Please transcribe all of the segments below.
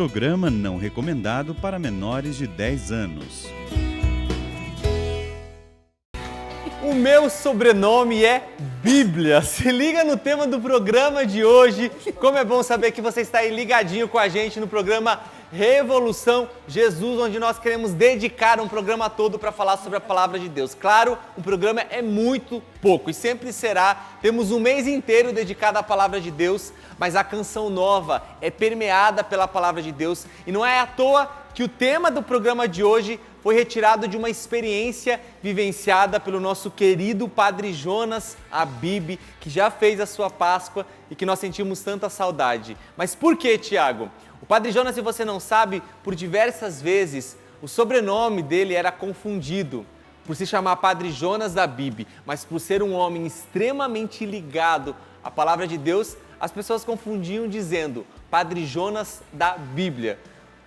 programa não recomendado para menores de 10 anos. O meu sobrenome é Bíblia. Se liga no tema do programa de hoje. Como é bom saber que você está aí ligadinho com a gente no programa Revolução Jesus, onde nós queremos dedicar um programa todo para falar sobre a palavra de Deus. Claro, o programa é muito pouco e sempre será. Temos um mês inteiro dedicado à palavra de Deus, mas a canção nova é permeada pela palavra de Deus e não é à toa que o tema do programa de hoje foi retirado de uma experiência vivenciada pelo nosso querido Padre Jonas Abib, que já fez a sua Páscoa e que nós sentimos tanta saudade. Mas por que, Tiago? O Padre Jonas, se você não sabe, por diversas vezes o sobrenome dele era confundido por se chamar Padre Jonas Abib, mas por ser um homem extremamente ligado à palavra de Deus, as pessoas confundiam dizendo Padre Jonas da Bíblia.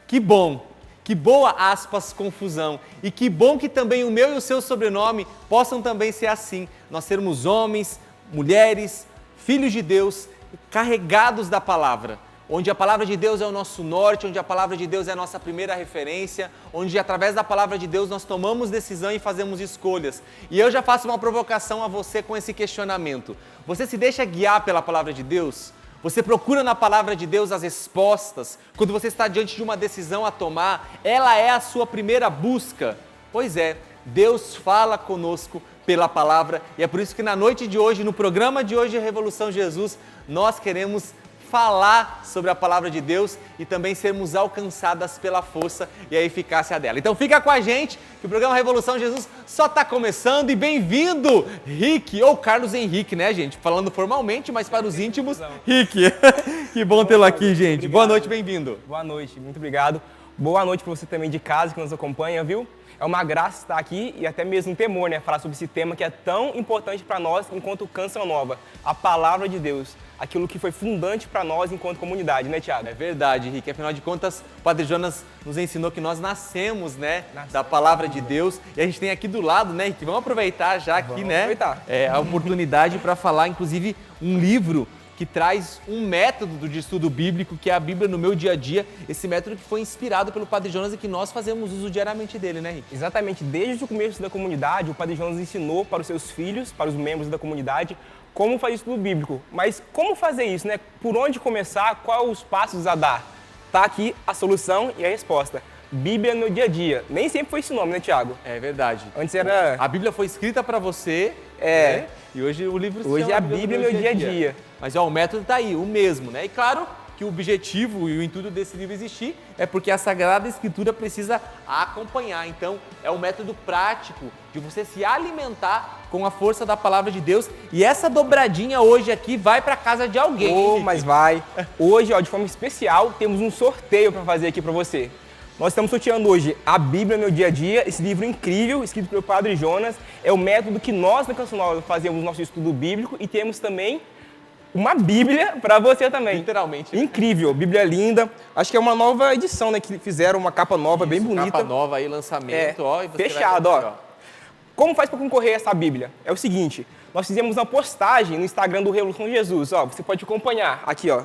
Que bom! Que boa, aspas, confusão. E que bom que também o meu e o seu sobrenome possam também ser assim. Nós sermos homens, mulheres, filhos de Deus, carregados da palavra. Onde a palavra de Deus é o nosso norte, onde a palavra de Deus é a nossa primeira referência, onde através da palavra de Deus nós tomamos decisão e fazemos escolhas. E eu já faço uma provocação a você com esse questionamento. Você se deixa guiar pela palavra de Deus? Você procura na palavra de Deus as respostas? Quando você está diante de uma decisão a tomar, ela é a sua primeira busca? Pois é, Deus fala conosco pela palavra e é por isso que na noite de hoje, no programa de hoje, Revolução Jesus, nós queremos falar sobre a palavra de Deus e também sermos alcançadas pela força e a eficácia dela. Então fica com a gente, que o programa Revolução Jesus só está começando e bem-vindo, Rick, ou Carlos Henrique, né, gente? Falando formalmente, mas para os íntimos, Rick. Que bom tê-lo aqui, gente. Obrigado. Boa noite, bem-vindo. Boa noite, muito obrigado. Boa noite para você também de casa que nos acompanha, viu? É uma graça estar aqui e até mesmo um temor, né? Falar sobre esse tema que é tão importante para nós enquanto Canção Nova, a palavra de Deus. Aquilo que foi fundante para nós enquanto comunidade, né, Tiago? É verdade, Rick. Afinal de contas, o Padre Jonas nos ensinou que nós nascemos, né, da palavra de Deus. E a gente tem aqui do lado, né, Rick? Vamos aproveitar já aqui, né? Aproveitar. A oportunidade para falar, inclusive, um livro que traz um método de estudo bíblico, que é a Bíblia no meu dia a dia. Esse método que foi inspirado pelo Padre Jonas e que nós fazemos uso diariamente dele, né, Rick? Exatamente. Desde o começo da comunidade, o Padre Jonas ensinou para os seus filhos, para os membros da comunidade, como fazer estudo bíblico. Mas como fazer isso, né? Por onde começar? Quais os passos a dar? Tá aqui a solução e a resposta. Bíblia no dia a dia. Nem sempre foi esse nome, né, Tiago? É verdade. Antes era... A Bíblia foi escrita para você, né? E hoje o livro se Hoje chama é a Bíblia no dia a dia. Mas ó, o método tá aí, o mesmo, né? E claro que o objetivo e o intuito desse livro existir é porque a Sagrada Escritura precisa acompanhar. Então, é um método prático de você se alimentar com a força da palavra de Deus. E essa dobradinha hoje aqui vai para casa de alguém. Oh, mas vai. Hoje, ó, de forma especial, temos um sorteio para fazer aqui para você. Nós estamos sorteando hoje a Bíblia no dia a dia, esse livro incrível, escrito pelo Padre Jonas. É o método que nós na Canção Nova fazemos nosso estudo bíblico e temos também uma Bíblia para você também. Literalmente. Incrível, Bíblia linda. Acho que é uma nova edição, né? Que fizeram uma capa nova, bem bonita. Capa nova aí, lançamento, ó. E você fechado, vai ver, ó. Como faz para concorrer a essa Bíblia? É o seguinte, nós fizemos uma postagem no Instagram do Revolução Jesus, ó. Você pode acompanhar aqui, ó.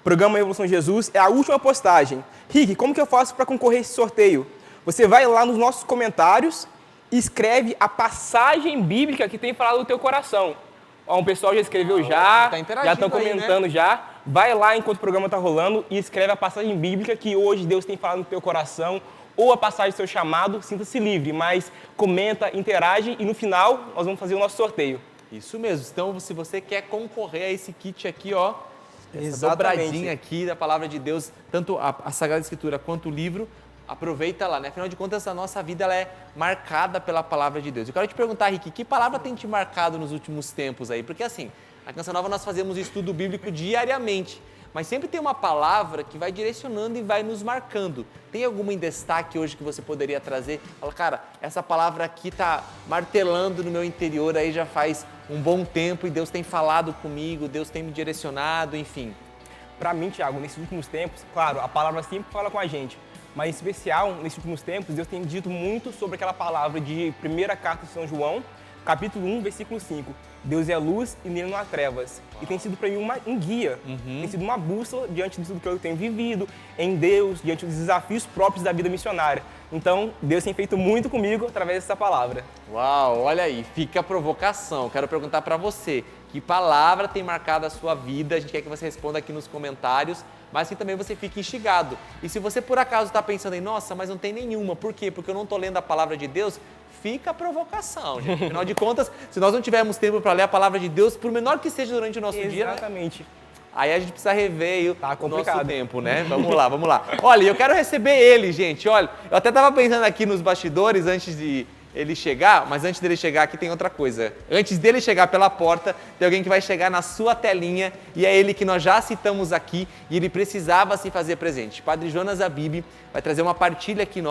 Programa Revolução Jesus, é a última postagem. Rick, como que eu faço para concorrer a esse sorteio? Você vai lá nos nossos comentários e escreve a passagem bíblica que tem falado no teu coração. Ó, um pessoal já escreveu já estão comentando aí, né? Já. Vai lá enquanto o programa está rolando e escreve a passagem bíblica que hoje Deus tem falado no teu coração ou a passagem do seu chamado, sinta-se livre, mas comenta, interage e no final nós vamos fazer o nosso sorteio. Isso mesmo. Então, se você quer concorrer a esse kit aqui, ó, essa dobradinha aqui da palavra de Deus, tanto a Sagrada Escritura quanto o livro, aproveita lá, né? Afinal de contas, a nossa vida ela é marcada pela palavra de Deus. Eu quero te perguntar, Rick, que palavra tem te marcado nos últimos tempos aí? Porque assim, na Canção Nova nós fazemos estudo bíblico diariamente, mas sempre tem uma palavra que vai direcionando e vai nos marcando. Tem alguma em destaque hoje que você poderia trazer? Fala, cara, essa palavra aqui tá martelando no meu interior aí já faz um bom tempo e Deus tem falado comigo, Deus tem me direcionado, enfim. Para mim, Tiago, nesses últimos tempos, claro, a palavra sempre fala com a gente, mas em especial, nesses últimos tempos, Deus tem dito muito sobre aquela palavra de primeira carta de São João, capítulo 1, versículo 5. Deus é luz e nele não há trevas. E tem sido para mim um guia, tem sido uma bússola diante de tudo que eu tenho vivido em Deus, diante dos desafios próprios da vida missionária. Então, Deus tem feito muito comigo através dessa palavra. Uau, olha aí, fica a provocação. Quero perguntar para você, que palavra tem marcado a sua vida? A gente quer que você responda aqui nos comentários, mas que também você fique instigado. E se você por acaso está pensando em, nossa, mas não tem nenhuma, por quê? Porque eu não estou lendo a palavra de Deus, fica a provocação, gente. Afinal de contas, se nós não tivermos tempo para ler a palavra de Deus, por menor que seja durante o nosso dia, né? Exatamente. Aí a gente precisa rever o nosso complicado. tempo, né? Vamos lá, vamos lá. Olha, eu quero receber ele, gente. Olha, eu até estava pensando aqui nos bastidores antes de ele chegar, mas antes dele chegar aqui tem outra coisa. Antes dele chegar pela porta, tem alguém que vai chegar na sua telinha e é ele que nós já citamos aqui e ele precisava se fazer presente. Padre Jonas Abib vai trazer uma partilha aqui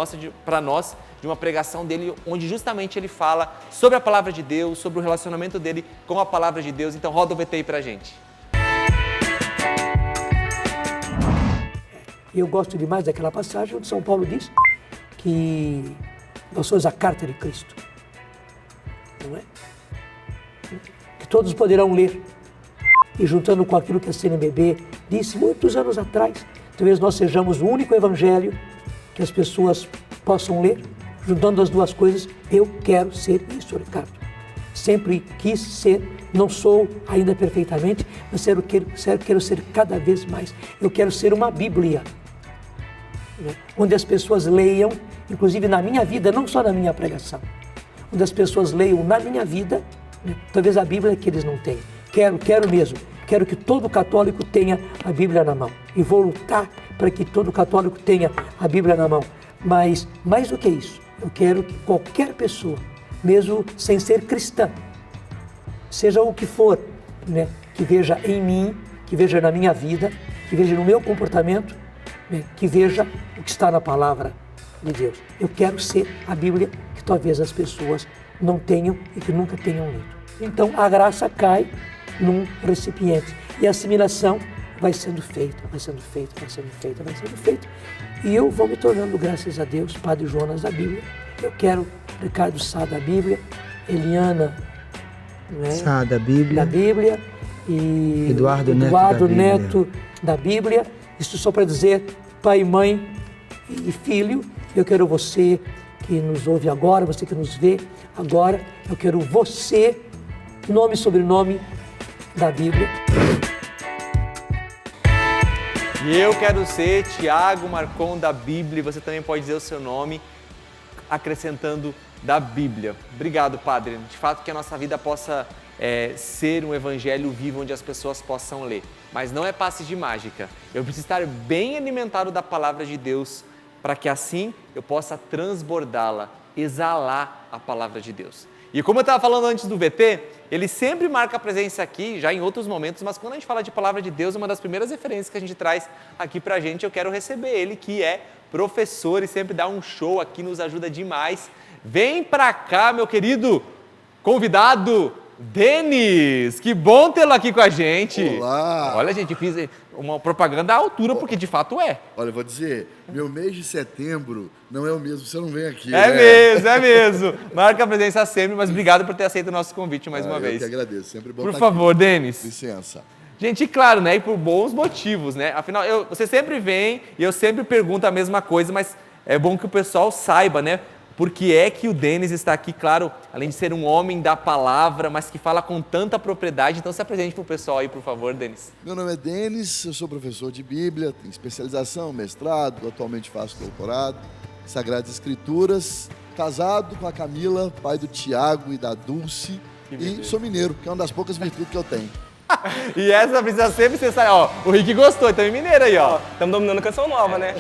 para nós de uma pregação dele, onde justamente ele fala sobre a palavra de Deus, sobre o relacionamento dele com a palavra de Deus. Então roda o VT aí pra gente. Eu gosto demais daquela passagem onde São Paulo diz que nós somos a carta de Cristo, não é? Que todos poderão ler. E juntando com aquilo que a CNBB disse muitos anos atrás, talvez nós sejamos o único evangelho que as pessoas possam ler. Juntando as duas coisas, eu quero ser isso, Ricardo. Sempre quis ser, não sou ainda perfeitamente, mas quero ser cada vez mais. Eu quero ser uma Bíblia, né? Onde as pessoas leiam, inclusive na minha vida, não só na minha pregação, onde as pessoas leiam na minha vida, né? Talvez a Bíblia que eles não têm. Quero mesmo, quero que todo católico tenha a Bíblia na mão e vou lutar para que todo católico tenha a Bíblia na mão. Mas, mais do que isso, eu quero que qualquer pessoa, mesmo sem ser cristã, seja o que for, né, que veja em mim, que veja na minha vida, que veja no meu comportamento, né, que veja o que está na palavra de Deus. Eu quero ser a Bíblia que talvez as pessoas não tenham e que nunca tenham lido. Então a graça cai num recipiente e a assimilação vai sendo feita. E eu vou me tornando, graças a Deus, Padre Jonas da Bíblia. Eu quero Ricardo Sá da Bíblia, Eliana, né, Sá da Bíblia e Eduardo Neto da Bíblia. Isso só para dizer pai, mãe e filho. Eu quero você que nos ouve agora, você que nos vê agora, eu quero você, nome e sobrenome da Bíblia. E eu quero ser Tiago Marcon da Bíblia, você também pode dizer o seu nome, acrescentando da Bíblia. Obrigado, Padre. De fato que a nossa vida possa ser um evangelho vivo onde as pessoas possam ler. Mas não é passe de mágica. Eu preciso estar bem alimentado da palavra de Deus para que assim eu possa transbordá-la, exalar a palavra de Deus. E como eu estava falando antes do VT, ele sempre marca a presença aqui, já em outros momentos, mas quando a gente fala de palavra de Deus, uma das primeiras referências que a gente traz aqui pra gente, eu quero receber ele, que é professor e sempre dá um show aqui, nos ajuda demais. Vem pra cá, meu querido convidado, Denis! Que bom tê-lo aqui com a gente! Olá! Olha, gente, eu fiz uma propaganda à altura, porque de fato é. Olha, eu vou dizer, meu mês de setembro não é o mesmo, você não vem aqui, É né? mesmo, é mesmo. Marca a presença sempre, mas obrigado por ter aceito o nosso convite mais uma Eu vez. que agradeço, sempre bom Por estar favor, aqui. Denis. Licença. Gente, claro, né? E por bons motivos, né? Afinal, você sempre vem e eu sempre pergunto a mesma coisa, mas é bom que o pessoal saiba, né? Por que é que o Denis está aqui, claro, além de ser um homem da palavra, mas que fala com tanta propriedade. Então se apresente para o pessoal aí, por favor, Denis. Meu nome é Denis, eu sou professor de Bíblia, tenho especialização, mestrado, atualmente faço doutorado, Sagradas Escrituras, casado com a Camila, pai do Tiago e da Dulce, e sou mineiro, que é uma das poucas virtudes que eu tenho. E essa precisa sempre ser... Ó, o Rick gostou, então é mineiro aí, ó. Estamos dominando canção nova, né?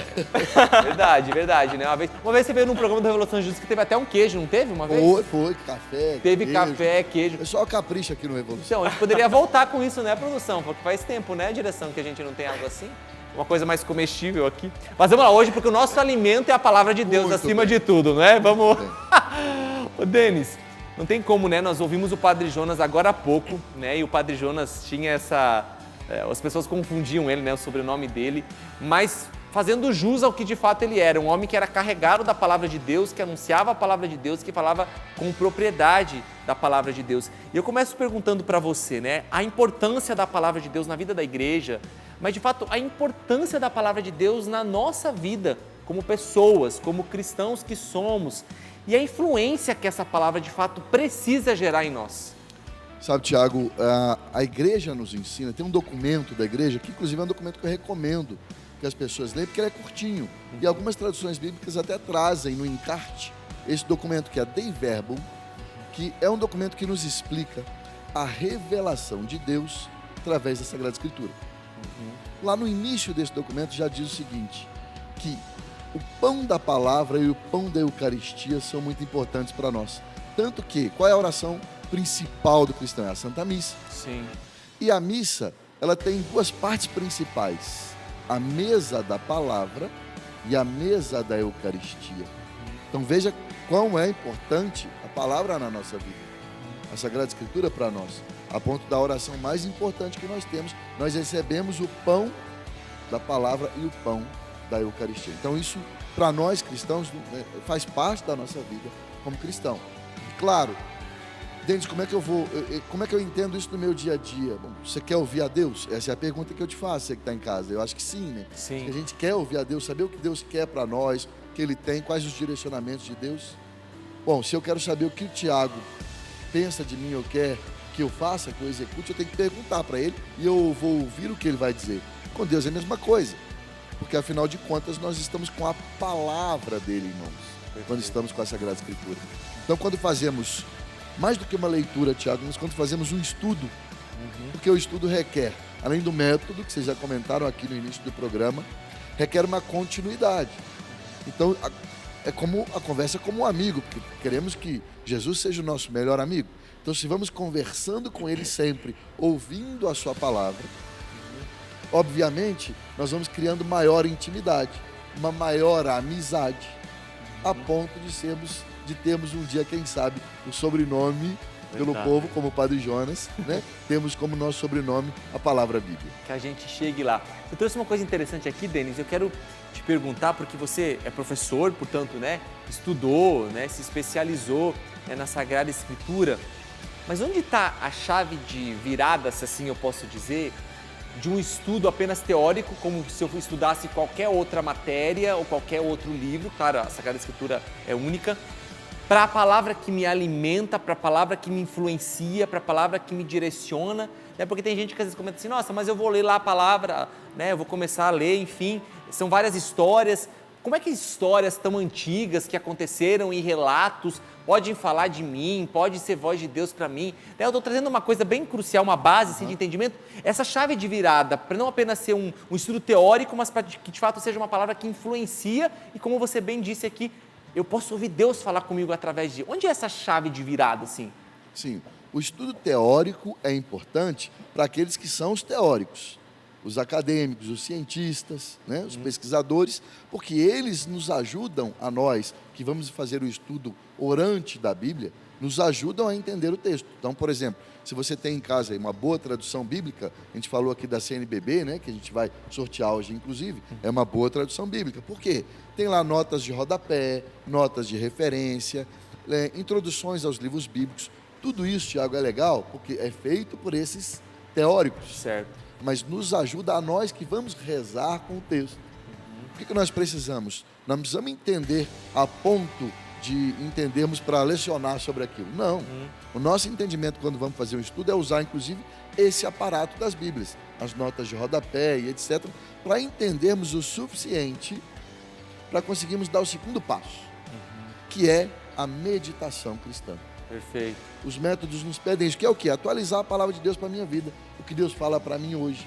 Verdade, né? Uma vez você veio num programa da Revolução Justa que teve até um queijo, não teve uma vez? Foi, café, Teve queijo. café, queijo. O pessoal capricha aqui no Revolução. Então, a gente poderia voltar com isso, né, produção? Porque faz tempo, né, direção, que a gente não tem algo assim. Uma coisa mais comestível aqui. Mas vamos lá, hoje, porque o nosso alimento é a palavra de Deus, Muito acima bem. de tudo, né? Vamos... Ô, Denis, não tem como, né? Nós ouvimos o Padre Jonas agora há pouco, né? E o Padre Jonas tinha essa... as pessoas confundiam ele, né? O sobrenome dele. Mas fazendo jus ao que de fato ele era. Um homem que era carregado da palavra de Deus, que anunciava a palavra de Deus, que falava com propriedade da palavra de Deus. E eu começo perguntando para você, né, a importância da palavra de Deus na vida da igreja, mas de fato a importância da palavra de Deus na nossa vida, como pessoas, como cristãos que somos, e a influência que essa palavra de fato precisa gerar em nós. Sabe, Tiago, a igreja nos ensina, tem um documento da igreja, que inclusive é um documento que eu recomendo que as pessoas leiam, porque ele é curtinho. E algumas traduções bíblicas até trazem no encarte esse documento que é Dei Verbum, que é um documento que nos explica a revelação de Deus através da Sagrada Escritura. Lá no início desse documento já diz o seguinte, que o pão da palavra e o pão da Eucaristia são muito importantes para nós. Tanto que, qual é a oração principal do cristão? É a Santa Missa. Sim. E a missa, ela tem duas partes principais. A mesa da palavra e a mesa da Eucaristia. Então veja quão é importante a palavra na nossa vida. A Sagrada Escritura para nós. A ponto da oração mais importante que nós temos, nós recebemos o pão da palavra e o pão da Eucaristia. Então isso, para nós cristãos, faz parte da nossa vida como cristão. E, claro, Denis, como é que eu entendo isso no meu dia a dia? Bom, você quer ouvir a Deus? Essa é a pergunta que eu te faço, você que está em casa. Eu acho que sim, né? Sim. Que a gente quer ouvir a Deus, saber o que Deus quer para nós, o que Ele tem, quais os direcionamentos de Deus. Bom, se eu quero saber o que o Tiago pensa de mim ou quer que eu faça, que eu execute, eu tenho que perguntar para ele e eu vou ouvir o que ele vai dizer. Com Deus é a mesma coisa, porque afinal de contas nós estamos com a palavra dele em mãos, quando estamos com a Sagrada Escritura. Então quando fazemos mais do que uma leitura, Tiago, mas quando fazemos um estudo, porque o estudo requer, além do método, que vocês já comentaram aqui no início do programa, requer uma continuidade. Então, a conversa é como um amigo, porque queremos que Jesus seja o nosso melhor amigo. Então, se vamos conversando com Ele sempre, ouvindo a sua palavra, obviamente, nós vamos criando maior intimidade, uma maior amizade, a ponto de termos um dia, quem sabe, o sobrenome pelo povo, como o Padre Jonas, né? Temos como nosso sobrenome a palavra Bíblia. Que a gente chegue lá. Eu trouxe uma coisa interessante aqui, Denis, eu quero te perguntar, porque você é professor, portanto, né, estudou, né, se especializou, né, na Sagrada Escritura, mas onde está a chave de virada, se assim eu posso dizer, de um estudo apenas teórico, como se eu estudasse qualquer outra matéria ou qualquer outro livro, claro, a Sagrada Escritura é única, para a palavra que me alimenta, para a palavra que me influencia, para a palavra que me direciona, né? Porque tem gente que às vezes comenta assim, nossa, mas eu vou ler lá a palavra, né? Eu vou começar a ler, enfim, são várias histórias. Como é que histórias tão antigas que aconteceram e relatos podem falar de mim, pode ser voz de Deus para mim? Eu estou trazendo uma coisa bem crucial, uma base assim, de entendimento, essa chave de virada, para não apenas ser um estudo teórico, mas para que de fato seja uma palavra que influencia e, como você bem disse aqui, eu posso ouvir Deus falar comigo através de... Onde é essa chave de virada, assim? Sim, o estudo teórico é importante para aqueles que são os teóricos, os acadêmicos, os cientistas, né, os pesquisadores, porque eles nos ajudam, a nós, que vamos fazer o estudo orante da Bíblia, nos ajudam a entender o texto. Então, por exemplo, se você tem em casa aí uma boa tradução bíblica, a gente falou aqui da CNBB, né, que a gente vai sortear hoje, inclusive, é uma boa tradução bíblica. Por quê? Tem lá notas de rodapé, notas de referência, introduções aos livros bíblicos. Tudo isso, Tiago, é legal, porque é feito por esses teóricos. Certo. Mas nos ajuda a nós que vamos rezar com o texto. O que nós precisamos? Nós precisamos entender a ponto de entendermos para lecionar sobre aquilo. Não. O nosso entendimento, quando vamos fazer um estudo, é usar, inclusive, esse aparato das Bíblias, as notas de rodapé e etc., para entendermos o suficiente para conseguirmos dar o segundo passo, que é a meditação cristã. Perfeito. Os métodos nos pedem isso, que é o quê? Atualizar a palavra de Deus para a minha vida, o que Deus fala para mim hoje,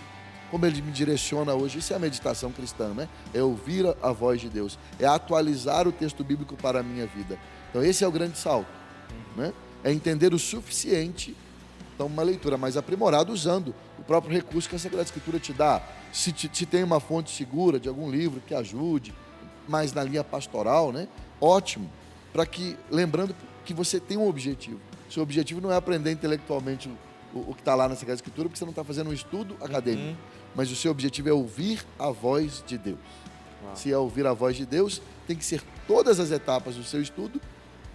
como Ele me direciona hoje. Isso é a meditação cristã, né? É ouvir a voz de Deus, é atualizar o texto bíblico para a minha vida. Então esse é o grande salto, né? É entender o suficiente, então uma leitura mais aprimorada, usando o próprio recurso que a Sagrada Escritura te dá. Se tem uma fonte segura de algum livro que ajude, mais na linha pastoral, né? Ótimo, para que, lembrando que você tem um objetivo. Seu objetivo não é aprender intelectualmente o que está lá na Sagrada Escritura, porque você não está fazendo um estudo acadêmico. Mas o seu objetivo é ouvir a voz de Deus. Se é ouvir a voz de Deus, tem que ser todas as etapas do seu estudo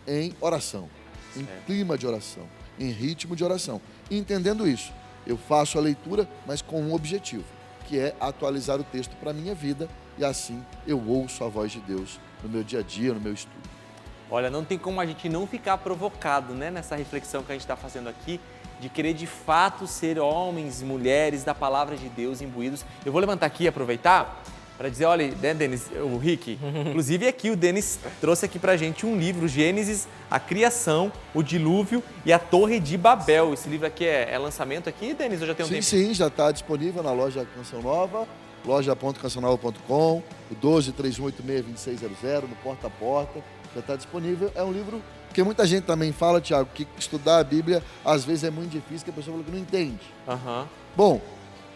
em oração. em clima de oração, em ritmo de oração. E entendendo isso, eu faço a leitura, mas com um objetivo, que é atualizar o texto para a minha vida, e assim eu ouço a voz de Deus no meu dia a dia, no meu estudo. Olha, não tem como a gente não ficar provocado, né, nessa reflexão que a gente está fazendo aqui, de querer de fato ser homens e mulheres da palavra de Deus imbuídos. Eu vou levantar aqui e aproveitar para dizer, olha, né, Denis, o Rick, inclusive aqui o Denis trouxe aqui pra gente um livro, Gênesis, a Criação, o Dilúvio e a Torre de Babel. Esse livro aqui é lançamento aqui, Denis, ou já tem um tempo? Sim, já está disponível na loja Canção Nova, loja.cancionova.com, o 12-3186-2600, no Porta a Porta, já está disponível. É um livro que muita gente também fala, Tiago, que estudar a Bíblia às vezes é muito difícil, que a pessoa fala que não entende. Bom,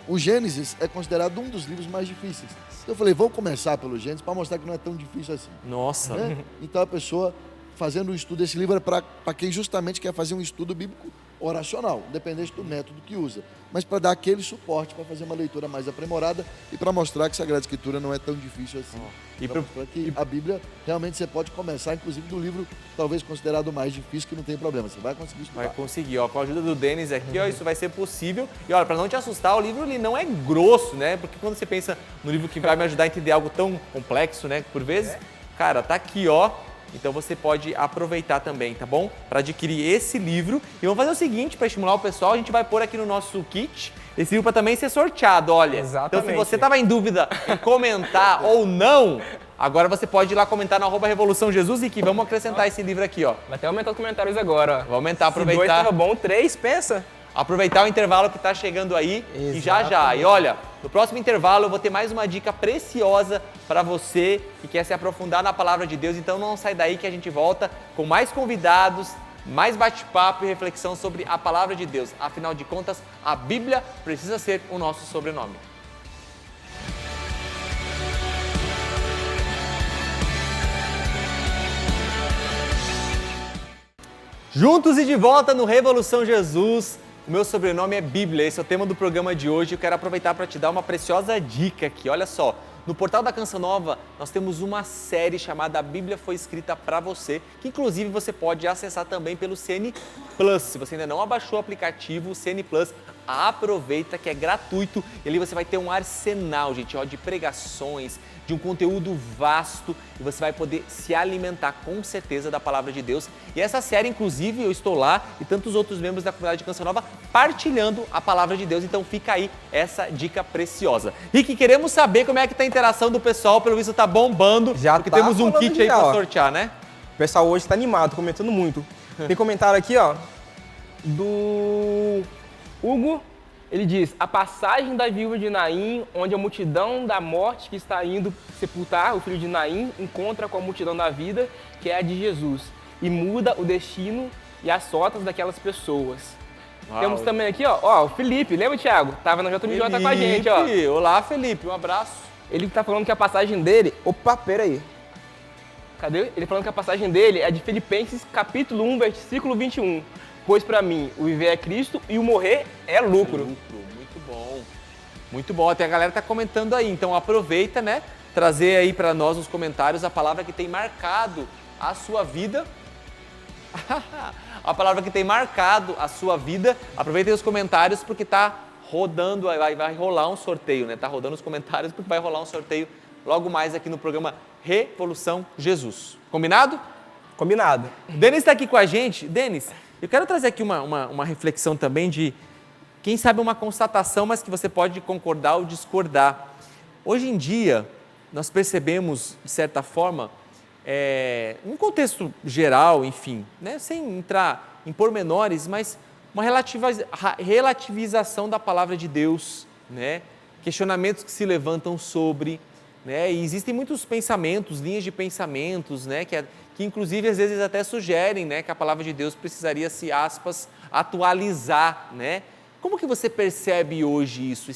o Gênesis é considerado um dos livros mais difíceis. Então eu falei, vamos começar pelo Gênesis para mostrar que não é tão difícil assim. Nossa! Né? Então a pessoa fazendo o estudo desse livro é para quem justamente quer fazer um estudo bíblico oracional, independente do método que usa, mas para dar aquele suporte para fazer uma leitura mais aprimorada e para mostrar que a Sagrada Escritura não é tão difícil assim. Para mostrar que a Bíblia realmente você pode começar, inclusive do livro talvez considerado mais difícil, que não tem problema, você vai conseguir estudar. Vai conseguir, ó, com a ajuda do Denis aqui, ó, isso vai ser possível. E olha, para não te assustar, o livro ele não é grosso, né? Porque quando você pensa no livro que vai me ajudar a entender algo tão complexo, né, por vezes, cara, tá aqui, ó. Então você pode aproveitar também, tá bom? Para adquirir esse livro. E vamos fazer o seguinte, para estimular o pessoal, a gente vai pôr aqui no nosso kit esse livro para também ser sorteado, olha. Exatamente. Então se você estava em dúvida em comentar ou não, agora você pode ir lá comentar no @Revolução Jesus e que vamos acrescentar esse livro aqui, ó. Vai até aumentar os comentários agora, ó. Vamos aumentar, Se 2 aproveitar. tava bom, 3, pensa. Aproveitar o intervalo que está chegando aí e já. E olha, no próximo intervalo eu vou ter mais uma dica preciosa para você que quer se aprofundar na palavra de Deus. Então não sai daí que a gente volta com mais convidados, mais bate-papo e reflexão sobre a palavra de Deus. Afinal de contas, a Bíblia precisa ser o nosso sobrenome. Juntos e de volta no Revolução Jesus. O meu sobrenome é Bíblia, esse é o tema do programa de hoje. Eu quero aproveitar para te dar uma preciosa dica aqui. Olha só, no portal da Canção Nova nós temos uma série chamada A Bíblia Foi Escrita para Você, que inclusive você pode acessar também pelo CN Plus. Se você ainda não abaixou o aplicativo, o CN Plus, aproveita que é gratuito e ali você vai ter um arsenal, gente, ó, de pregações, de um conteúdo vasto e você vai poder se alimentar com certeza da palavra de Deus. E essa série, inclusive, eu estou lá e tantos outros membros da comunidade de Canção Nova partilhando a palavra de Deus. Então fica aí essa dica preciosa. Rick, queremos saber como é que tá a interação do pessoal, pelo visto tá bombando, Já porque tá temos um rolando kit aí já, para ó. sortear, né? O pessoal hoje tá animado, comentando muito. Tem comentário aqui, ó, do Hugo. Ele diz, a passagem da viúva de Naim, onde a multidão da morte que está indo sepultar o filho de Naim, encontra com a multidão da vida, que é a de Jesus, e muda o destino e as rotas daquelas pessoas. Uau. Temos também aqui, ó, o Felipe, lembra, Thiago? Tava na JMJ com a gente, ó. Felipe, olá, Felipe, um abraço. Ele tá falando que a passagem dele... Opa, peraí. Cadê? Ele falando que a passagem dele é de Filipenses, capítulo 1, versículo 21. Pois para mim, o viver é Cristo e o morrer é lucro. Muito bom. Muito bom. Até a galera tá comentando aí. Então aproveita, né? Trazer aí para nós nos comentários a palavra que tem marcado a sua vida. A palavra que tem marcado a sua vida. Aproveitem os comentários porque tá rodando, vai rolar um sorteio, né? Tá rodando os comentários porque vai rolar um sorteio logo mais aqui no programa Revolução Jesus. Combinado? Combinado. Denis está aqui com a gente. Denis, eu quero trazer aqui uma reflexão também de, quem sabe, uma constatação, mas que você pode concordar ou discordar. Hoje em dia, nós percebemos, de certa forma, num contexto geral, enfim, né, sem entrar em pormenores, mas uma relativização da palavra de Deus, né, questionamentos que se levantam sobre, né, e existem muitos pensamentos, linhas de pensamentos, né, que inclusive às vezes até sugerem, né, que a palavra de Deus precisaria se, aspas, atualizar, né? Como que você percebe hoje isso,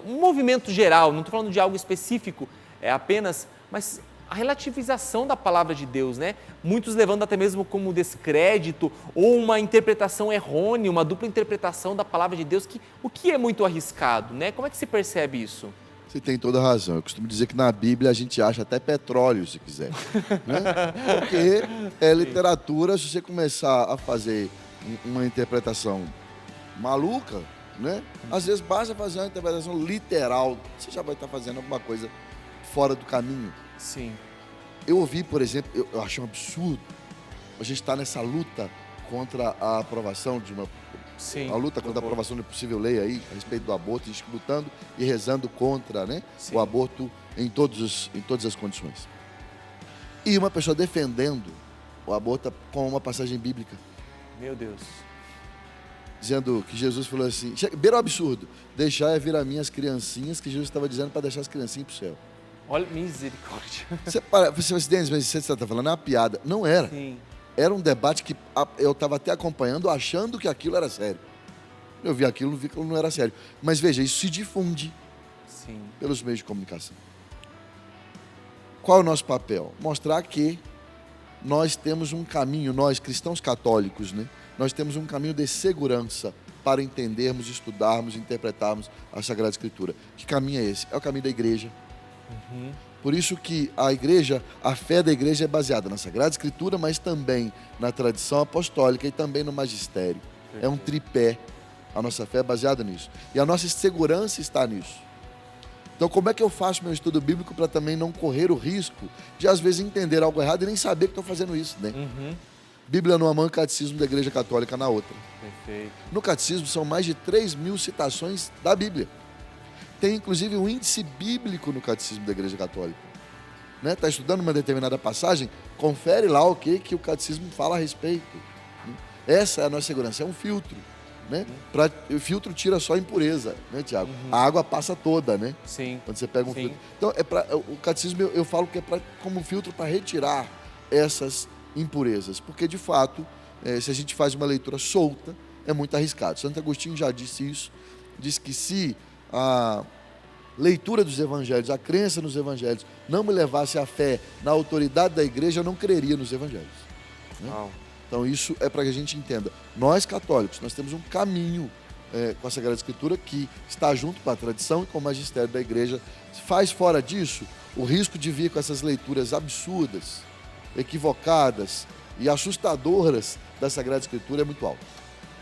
um movimento geral, não estou falando de algo específico apenas, mas a relativização da palavra de Deus, né? Muitos levando até mesmo como descrédito ou uma interpretação errônea, uma dupla interpretação da palavra de Deus, o que é muito arriscado, né? Como é que se percebe isso? Você tem toda a razão. Eu costumo dizer que na Bíblia a gente acha até petróleo, se quiser. Né? Porque é literatura, se você começar a fazer uma interpretação maluca, né? Às vezes basta fazer uma interpretação literal, você já vai estar fazendo alguma coisa fora do caminho. Sim. Eu ouvi, por exemplo, eu achei um absurdo, a gente está nessa luta contra a aprovação de uma... Sim, a luta contra a aprovação de possível lei aí, a respeito do aborto, a gente lutando e rezando contra, né, o aborto em todas as condições. E uma pessoa defendendo o aborto com uma passagem bíblica. Meu Deus. Dizendo que Jesus falou assim, beira o absurdo, deixai vir a mim as criancinhas, que Jesus estava dizendo para deixar as criancinhas para o céu. Olha, misericórdia. Você está falando, é uma piada. Não era. Sim. Era um debate que eu estava até acompanhando, achando que aquilo era sério. Eu vi aquilo, vi que aquilo não era sério. Mas veja, isso se difunde pelos meios de comunicação. Qual é o nosso papel? Mostrar que nós temos um caminho, nós cristãos católicos, né? Nós temos um caminho de segurança para entendermos, estudarmos, interpretarmos a Sagrada Escritura. Que caminho é esse? É o caminho da igreja. Por isso que a fé da igreja é baseada na Sagrada Escritura, mas também na tradição apostólica e também no magistério. É um tripé. A nossa fé é baseada nisso. E a nossa segurança está nisso. Então, como é que eu faço meu estudo bíblico para também não correr o risco de, às vezes, entender algo errado e nem saber que estou fazendo isso, né? Bíblia numa mão e Catecismo da Igreja Católica na outra. Perfeito. No Catecismo são mais de 3.000 citações da Bíblia. Tem, inclusive, um índice bíblico no Catecismo da Igreja Católica. Está estudando uma determinada passagem, confere lá o que o Catecismo fala a respeito. Essa é a nossa segurança, é um filtro. Né? O filtro tira só a impureza, né, Tiago? A água passa toda, né? Sim. Quando você pega um filtro. Então, o Catecismo, eu falo que é como um filtro para retirar essas impurezas. Porque, de fato, se a gente faz uma leitura solta, é muito arriscado. Santo Agostinho já disse isso. Diz que se a leitura dos evangelhos, a crença nos evangelhos, não me levasse à fé na autoridade da igreja, eu não creria nos evangelhos. Né? Então isso é para que a gente entenda. Nós católicos, nós temos um caminho com a Sagrada Escritura que está junto com a tradição e com o magistério da igreja. Se faz fora disso, o risco de vir com essas leituras absurdas, equivocadas e assustadoras da Sagrada Escritura é muito alto.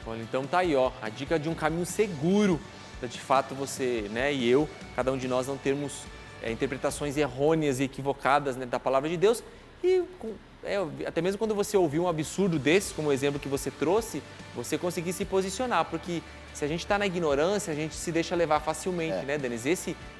Olha, então tá aí, ó, a dica de um caminho seguro. De fato, você, né, e eu, cada um de nós não termos interpretações errôneas e equivocadas, né, da palavra de Deus. E até mesmo quando você ouvir um absurdo desse, como o exemplo que você trouxe, você conseguir se posicionar, porque se a gente está na ignorância, a gente se deixa levar facilmente, né, Denis?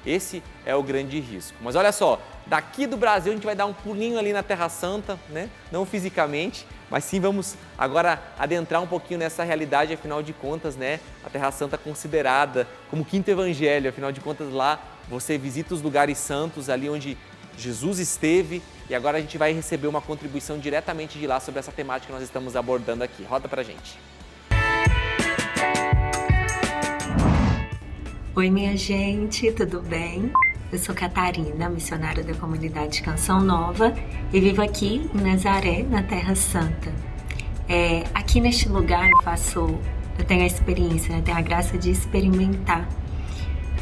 Esse é o grande risco. Mas olha só, daqui do Brasil a gente vai dar um pulinho ali na Terra Santa, né? Não fisicamente, mas sim vamos agora adentrar um pouquinho nessa realidade, afinal de contas, né? A Terra Santa considerada como o quinto evangelho, afinal de contas lá você visita os lugares santos, ali onde Jesus esteve, e agora a gente vai receber uma contribuição diretamente de lá sobre essa temática que nós estamos abordando aqui. Roda pra gente. Oi, minha gente, tudo bem? Eu sou Catarina, missionária da comunidade Canção Nova e vivo aqui em Nazaré, na Terra Santa. Aqui neste lugar eu tenho a experiência, né, tenho a graça de experimentar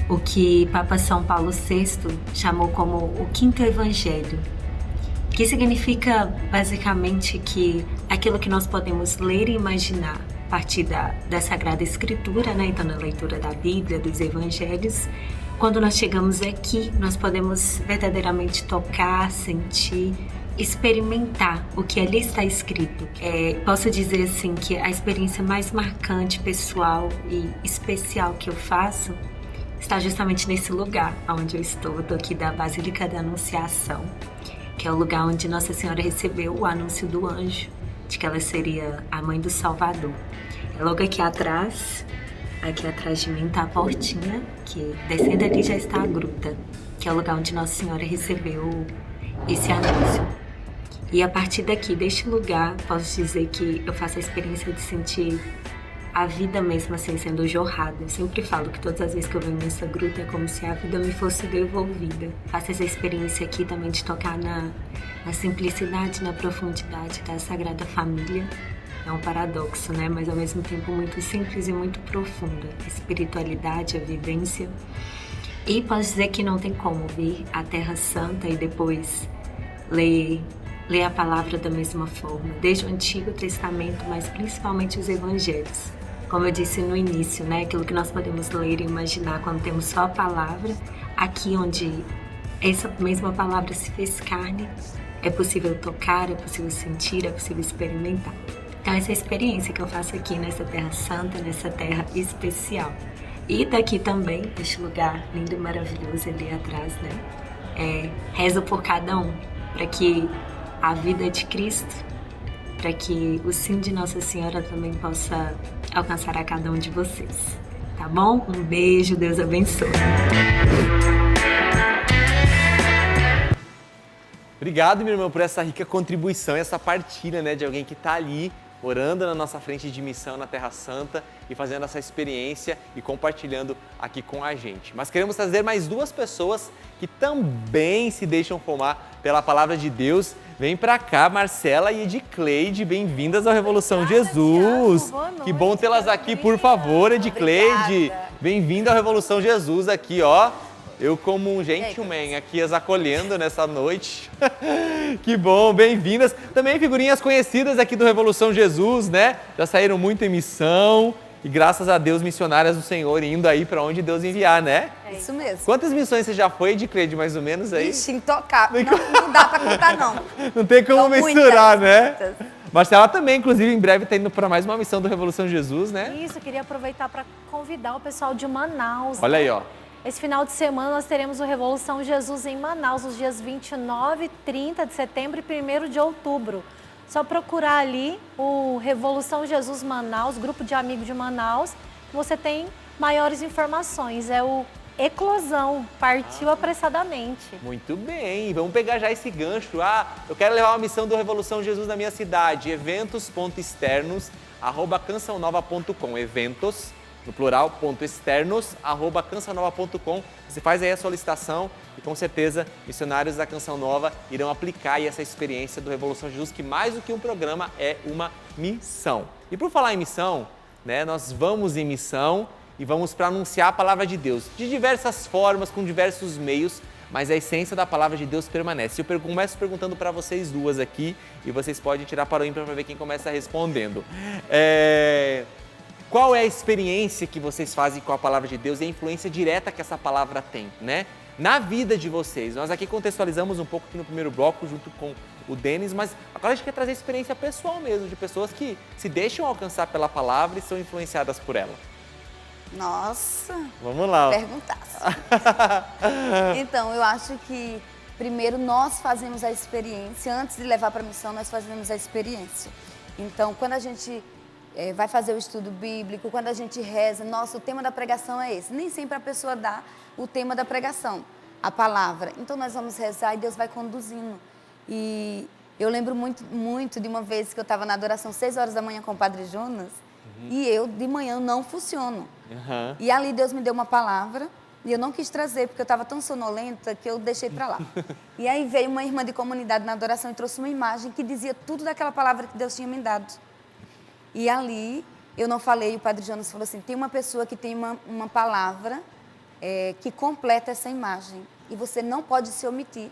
o que Papa São Paulo VI chamou como o quinto evangelho, que significa basicamente que aquilo que nós podemos ler e imaginar a partir da Sagrada Escritura, né? Então na leitura da Bíblia, dos Evangelhos, quando nós chegamos aqui, nós podemos verdadeiramente tocar, sentir, experimentar o que ali está escrito. Posso dizer assim que a experiência mais marcante, pessoal e especial que eu faço está justamente nesse lugar onde eu estou aqui da Basílica da Anunciação, que é o lugar onde Nossa Senhora recebeu o anúncio do anjo de que ela seria a mãe do Salvador. Logo aqui atrás de mim está a portinha, que descendo ali já está a gruta, que é o lugar onde Nossa Senhora recebeu esse anúncio. E a partir daqui, deste lugar, posso dizer que eu faço a experiência de sentir a vida mesmo assim sendo jorrada. Eu sempre falo que todas as vezes que eu venho nessa gruta é como se a vida me fosse devolvida. Faço essa experiência aqui também de tocar na simplicidade, na profundidade da Sagrada Família. É um paradoxo, né? Mas ao mesmo tempo muito simples e muito profunda. A espiritualidade, a vivência. E posso dizer que não tem como vir à Terra Santa e depois ler a palavra da mesma forma, desde o Antigo Testamento, mas principalmente os Evangelhos. Como eu disse no início, né, aquilo que nós podemos ler e imaginar quando temos só a palavra, aqui onde essa mesma palavra se fez carne, é possível tocar, é possível sentir, é possível experimentar. Então essa experiência que eu faço aqui nessa Terra Santa, nessa terra especial. E daqui também, este lugar lindo e maravilhoso ali atrás, né? Rezo por cada um, para que a vida de Cristo, para que o sim de Nossa Senhora também possa alcançar a cada um de vocês. Tá bom? Um beijo, Deus abençoe. Obrigado, minha irmã, por essa rica contribuição, essa partilha, né, de alguém que está ali orando na nossa frente de missão na Terra Santa e fazendo essa experiência e compartilhando aqui com a gente. Mas queremos trazer mais duas pessoas que também se deixam formar pela palavra de Deus. Vem pra cá, Marcela e Edicleide, bem-vindas ao Revolução Jesus. Boa noite, que bom tê-las aqui, por favor, Edicleide. Bem-vinda ao Revolução Jesus aqui, ó. Eu como um gentleman aqui as acolhendo nessa noite. Que bom, bem-vindas. Também figurinhas conhecidas aqui do Revolução Jesus, né? Já saíram muito em missão e graças a Deus missionárias do Senhor indo aí para onde Deus enviar, né? É isso mesmo. Quantas missões você já foi, Edicleide, mais ou menos aí? Ixi, intocável. Não dá pra contar, não. Não tem como São mensurar, muitas, né? muitas. Marcela também, inclusive, em breve está indo para mais uma missão do Revolução Jesus, né? Isso, eu queria aproveitar para convidar o pessoal de Manaus. Olha aí, ó. Esse final de semana nós teremos o Revolução Jesus em Manaus, nos dias 29, 30 de setembro e 1º de outubro. Só procurar ali o Revolução Jesus Manaus, grupo de amigos de Manaus, que você tem maiores informações. É o Eclosão, partiu apressadamente. Muito bem, vamos pegar já esse gancho. Eu quero levar uma missão do Revolução Jesus na minha cidade. eventos.externos@cançãonova.com. Eventos, no plural, .externos@cançãonova.com. Você faz aí a solicitação e com certeza missionários da Canção Nova irão aplicar aí essa experiência do Revolução Jesus, que mais do que um programa é uma missão. E por falar em missão, né, nós vamos em missão e vamos para anunciar a palavra de Deus de diversas formas, com diversos meios, mas a essência da palavra de Deus permanece. Eu começo perguntando para vocês duas aqui e vocês podem tirar para o ímpar para ver quem começa respondendo. Qual é a experiência que vocês fazem com a palavra de Deus e a influência direta que essa palavra tem, né? Na vida de vocês. Nós aqui contextualizamos um pouco aqui no primeiro bloco junto com o Denis, mas agora a gente quer trazer experiência pessoal mesmo, de pessoas que se deixam alcançar pela palavra e são influenciadas por ela. Nossa. Vamos lá. Perguntasse. Então, eu acho que primeiro nós fazemos a experiência, antes de levar para a missão, nós fazemos a experiência. Então, quando a gente vai fazer o estudo bíblico, quando a gente reza, nossa, o tema da pregação é esse. Nem sempre a pessoa dá o tema da pregação, a palavra. Então nós vamos rezar e Deus vai conduzindo. E eu lembro muito de uma vez que eu estava na adoração 6 horas da manhã com o Padre Jonas, e eu de manhã não funciono. E ali Deus me deu uma palavra e eu não quis trazer, porque eu estava tão sonolenta que eu deixei para lá. E aí veio uma irmã de comunidade na adoração e trouxe uma imagem que dizia tudo daquela palavra que Deus tinha me dado. E ali, eu não falei, o Padre Jonas falou assim, tem uma pessoa que tem uma palavra que completa essa imagem. E você não pode se omitir.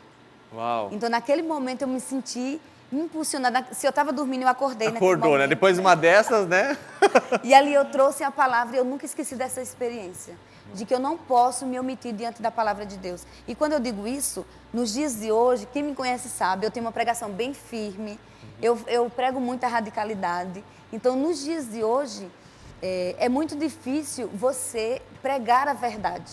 Uau. Então, naquele momento, eu me senti impulsionada. Se eu estava dormindo, eu acordei. Acordou, né? Depois de uma dessas, né? E ali eu trouxe a palavra e eu nunca esqueci dessa experiência. De que eu não posso me omitir diante da palavra de Deus. E quando eu digo isso, nos dias de hoje, quem me conhece sabe, eu tenho uma pregação bem firme. Eu prego muita radicalidade. Então, nos dias de hoje, é muito difícil você pregar a verdade.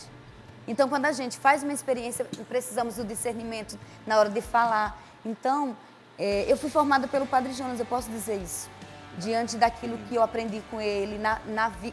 Então, quando a gente faz uma experiência, precisamos do discernimento na hora de falar. Então, eu fui formada pelo Padre Jonas, eu posso dizer isso. Diante daquilo que eu aprendi com ele,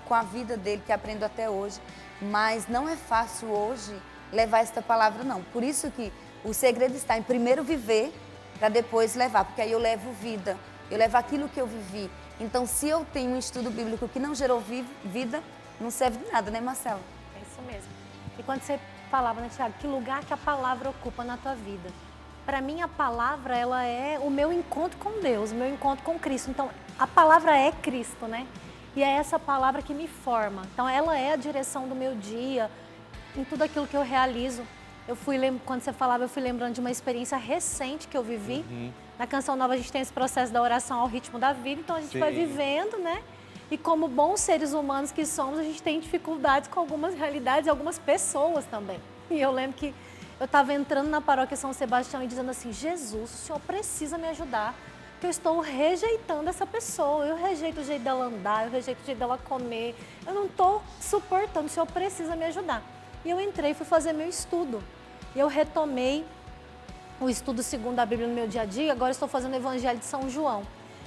com a vida dele, que aprendo até hoje. Mas não é fácil hoje levar esta palavra, não. Por isso que o segredo está em primeiro viver, para depois levar. Porque aí eu levo vida, eu levo aquilo que eu vivi. Então, se eu tenho um estudo bíblico que não gerou vida, não serve de nada, né, Marcela? É isso mesmo. E quando você falava, né, Tiago, que lugar que a palavra ocupa na tua vida? Para mim, a palavra, ela é o meu encontro com Deus, o meu encontro com Cristo. Então, a palavra é Cristo, né? E é essa palavra que me forma. Então, ela é a direção do meu dia. em tudo aquilo que eu realizo. Quando você falava, eu fui lembrando de uma experiência recente que eu vivi. Na Canção Nova a gente tem esse processo da oração ao ritmo da vida, então a gente vai vivendo, né? E como bons seres humanos que somos, a gente tem dificuldades com algumas realidades e algumas pessoas também. E eu lembro que eu estava entrando na paróquia São Sebastião e dizendo assim, Jesus, o Senhor precisa me ajudar, porque eu estou rejeitando essa pessoa, eu rejeito o jeito dela andar, eu rejeito o jeito dela comer, eu não estou suportando, o Senhor precisa me ajudar. E eu entrei e fui fazer meu estudo. E eu retomei o estudo segundo a Bíblia no meu dia a dia, agora estou fazendo o Evangelho de São João.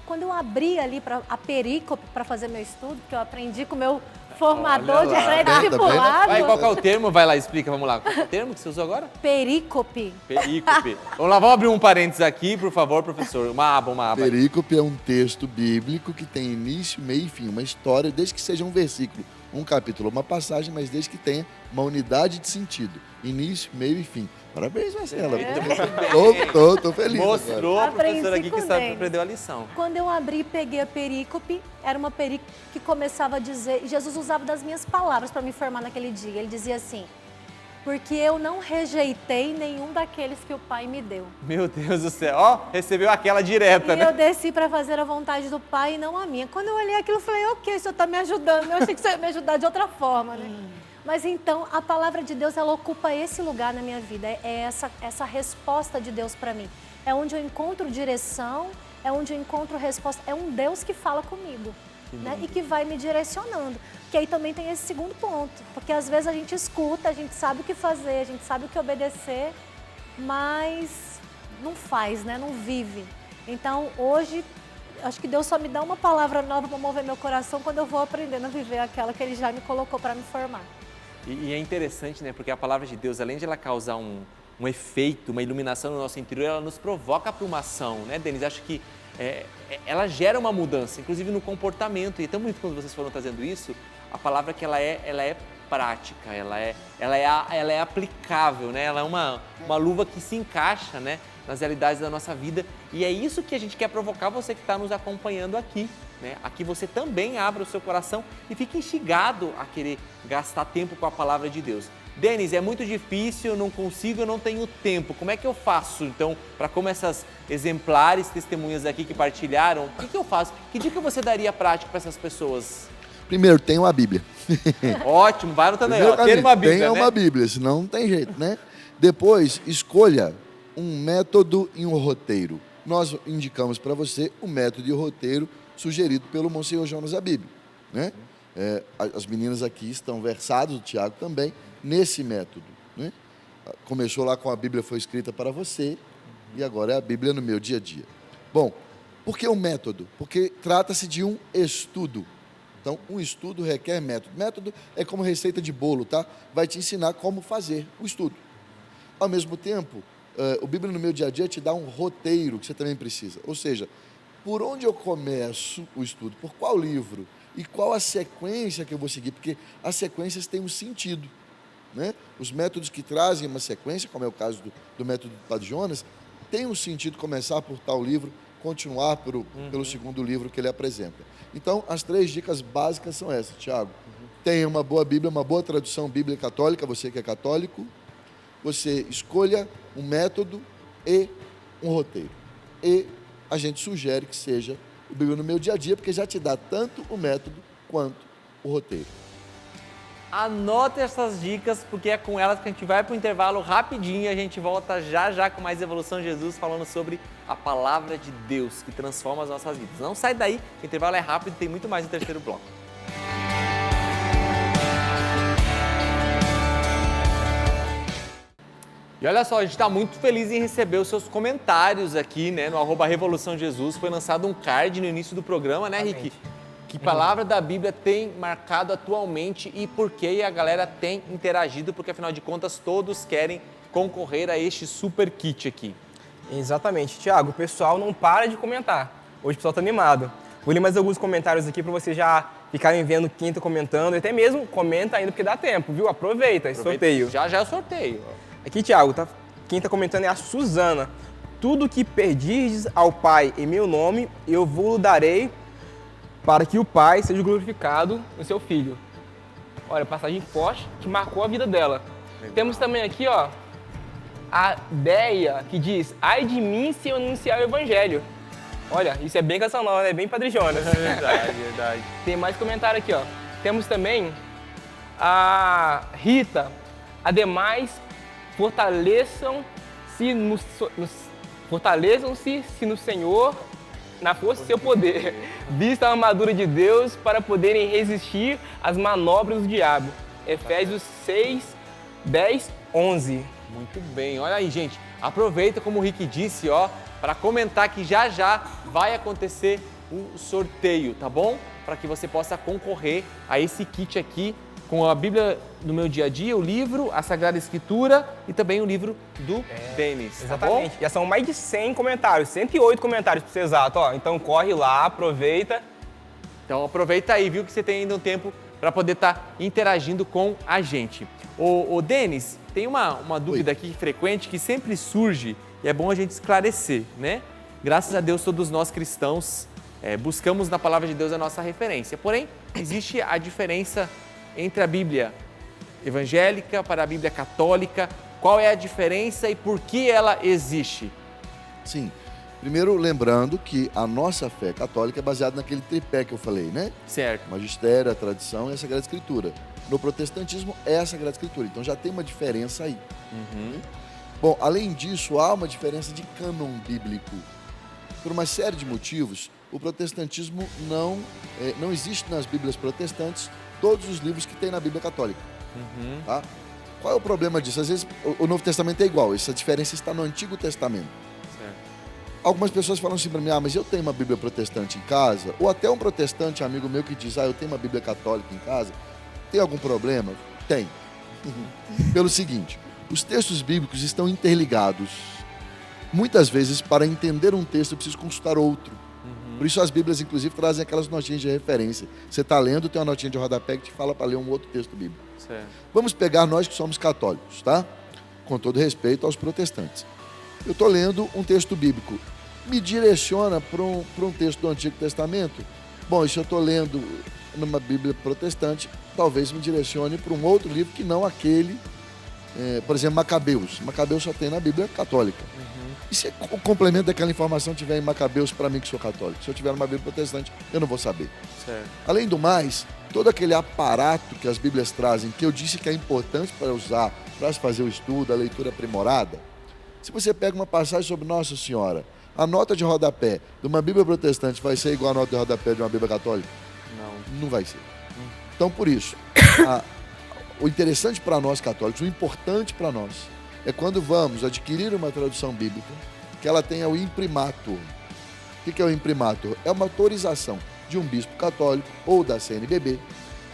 Quando eu abri ali a perícope para fazer meu estudo, que eu aprendi com o meu formador de pré-discipulado. Qual que é o termo? Vai lá, explica, vamos lá. Qual é o termo que você usou agora? Perícope. Perícope. Vamos lá, vamos abrir um parênteses aqui, por favor, professor. Uma aba. Perícope é um texto bíblico que tem início, meio e fim, uma história, desde que seja um versículo, um capítulo, uma passagem, mas desde que tenha uma unidade de sentido. Início, meio e fim. Parabéns, Marcela. Tô feliz. Mostrou a professora aqui que Denis. aprendeu a lição. Quando eu abri e peguei a perícope, era uma perícope que começava a dizer, Jesus usava das minhas palavras para me formar naquele dia. Ele dizia assim, porque eu não rejeitei nenhum daqueles que o Pai me deu. Meu Deus do céu, ó, recebeu aquela direta, né? E eu desci para fazer a vontade do Pai e não a minha. Quando eu olhei aquilo, eu falei, ok, o Senhor está me ajudando. Eu achei que o Senhor ia me ajudar de outra forma, né? Mas então, a palavra de Deus, ela ocupa esse lugar na minha vida. É essa resposta de Deus para mim. É onde eu encontro direção, é onde eu encontro resposta. É um Deus que fala comigo, né? E que vai me direcionando. Que aí também tem esse segundo ponto. Porque às vezes a gente escuta, a gente sabe o que fazer, a gente sabe o que obedecer, mas não faz, né? Não vive. Então, hoje, acho que Deus só me dá uma palavra nova para mover meu coração quando eu vou aprendendo a viver aquela que Ele já me colocou para me formar. E é interessante, né? Porque a palavra de Deus, além de ela causar um efeito, uma iluminação no nosso interior, ela nos provoca para uma ação, né, Denis? Acho que ela gera uma mudança, inclusive no comportamento. E é tão bonito quando vocês foram trazendo isso, a palavra que ela é prática, ela é aplicável, né? Ela é uma luva que se encaixa, né, nas realidades da nossa vida. E é isso que a gente quer provocar você que está nos acompanhando aqui. Né? Aqui você também abra o seu coração e fique instigado a querer gastar tempo com a palavra de Deus. Denis, é muito difícil, eu não consigo, eu não tenho tempo. Como é que eu faço, então, para como essas exemplares testemunhas aqui que partilharam, o que eu faço? Que dica você daria prática para essas pessoas? Primeiro, tenha uma Bíblia. Ótimo, vai anotando aí, ter uma Bíblia, tenha uma Bíblia, senão não tem jeito, né? Depois, escolha um método e um roteiro. Nós indicamos para você o método e o roteiro sugerido pelo Monsenhor Jonas Abib, né? As meninas aqui estão versadas, o Tiago também, nesse método, né? Começou lá com a Bíblia foi escrita para você e agora é a Bíblia no meu dia a dia. Bom, por que um método? Porque trata-se de um estudo. Então, um estudo requer método. Método é como receita de bolo, tá? Vai te ensinar como fazer o estudo. Ao mesmo tempo, o Bíblia no meu dia a dia te dá um roteiro que você também precisa. Ou seja, por onde eu começo o estudo? Por qual livro? E qual a sequência que eu vou seguir? Porque as sequências têm um sentido, né? Os métodos que trazem uma sequência, como é o caso do método do Padre Jonas, tem um sentido começar por tal livro, continuar pelo segundo livro que ele apresenta. Então, as 3 dicas básicas são essas, Tiago. Tenha uma boa Bíblia, uma boa tradução bíblica católica, você que é católico. Você escolha um método e um roteiro. E a gente sugere que seja o Bíblia no meu dia a dia, porque já te dá tanto o método quanto o roteiro. Anote essas dicas, porque é com elas que a gente vai para o intervalo rapidinho e a gente volta já com mais Evolução Jesus, falando sobre a palavra de Deus que transforma as nossas vidas. Não sai daí, o intervalo é rápido e tem muito mais no terceiro bloco. E olha só, a gente está muito feliz em receber os seus comentários aqui, né, no @Revolução Jesus. Foi lançado um card no início do programa, né, Rick? Que palavra da Bíblia tem marcado atualmente e por que? E a galera tem interagido, porque afinal de contas todos querem concorrer a este super kit aqui. Exatamente. Tiago, o pessoal não para de comentar. Hoje o pessoal está animado. Vou ler mais alguns comentários aqui para vocês já ficarem vendo quem está comentando. E até mesmo comenta ainda porque dá tempo, viu? Aproveita esse sorteio. Já é o sorteio. Aqui, Tiago, quem está comentando é a Suzana. Tudo que perdirdes ao Pai em meu nome, eu vos darei para que o Pai seja glorificado no seu Filho. Olha, passagem forte que marcou a vida dela. Temos também aqui, ó, a Deia, que diz: ai de mim se eu anunciar o evangelho. Olha, isso é bem canção nova, né? Bem Padre Jonas. É verdade, verdade. Tem mais comentário aqui, ó. Temos também a Rita. Ademais, fortaleçam-se no Senhor, na força do seu poder. Vista a armadura de Deus para poderem resistir às manobras do diabo. Efésios 6, 10, 11. Muito bem, olha aí, gente. Aproveita, como o Rick disse, ó, para comentar que já já vai acontecer o sorteio, tá bom? Para que você possa concorrer a esse kit aqui com a Bíblia no meu dia a dia, o livro, a Sagrada Escritura e também o livro do Denis, tá bom? Exatamente. Já são mais de 100 comentários, 108 comentários para ser exato, ó. Então corre lá, aproveita. Então aproveita aí, viu, que você tem ainda um tempo para poder estar interagindo com a gente. Ô Denis, tem uma dúvida aqui frequente que sempre surge e é bom a gente esclarecer, né? Graças a Deus, todos nós cristãos buscamos na Palavra de Deus a nossa referência. Porém, existe a diferença entre a Bíblia evangélica para a Bíblia católica. Qual é a diferença e por que ela existe? Sim. Primeiro, lembrando que a nossa fé católica é baseada naquele tripé que eu falei, né? Certo. Magistério, a tradição e a Sagrada Escritura. No protestantismo é a Sagrada Escritura, então já tem uma diferença aí. Bom, além disso, há uma diferença de cânon bíblico. Por uma série de motivos, o protestantismo não existe nas Bíblias protestantes todos os livros que tem na Bíblia católica. Tá? Qual é o problema disso? Às vezes o Novo Testamento é igual, essa diferença está no Antigo Testamento. Algumas pessoas falam assim para mim: mas eu tenho uma Bíblia protestante em casa, ou até um protestante amigo meu que diz: eu tenho uma Bíblia católica em casa. Tem algum problema? Tem. Pelo seguinte, os textos bíblicos estão interligados. Muitas vezes, para entender um texto, eu preciso consultar outro. Por isso as Bíblias, inclusive, trazem aquelas notinhas de referência. Você está lendo, tem uma notinha de rodapé que te fala para ler um outro texto bíblico. Certo. Vamos pegar nós que somos católicos, tá? Com todo respeito aos protestantes. Eu estou lendo um texto bíblico. Me direciona para um texto do Antigo Testamento? Bom, e se eu estou lendo numa Bíblia protestante, talvez me direcione para um outro livro que não aquele, por exemplo, Macabeus. Macabeus só tem na Bíblia católica. E se o complemento daquela informação tiver em Macabeus, para mim que sou católico? Se eu tiver numa Bíblia protestante, eu não vou saber. Certo. Além do mais, todo aquele aparato que as Bíblias trazem, que eu disse que é importante para usar, para fazer o estudo, a leitura aprimorada, se você pega uma passagem sobre Nossa Senhora, a nota de rodapé de uma Bíblia protestante vai ser igual à nota de rodapé de uma Bíblia católica? Não vai ser. Então, por isso, o interessante para nós católicos, o importante para nós, é quando vamos adquirir uma tradução bíblica, que ela tenha o imprimatur. O que é o imprimatur? É uma autorização de um bispo católico ou da CNBB,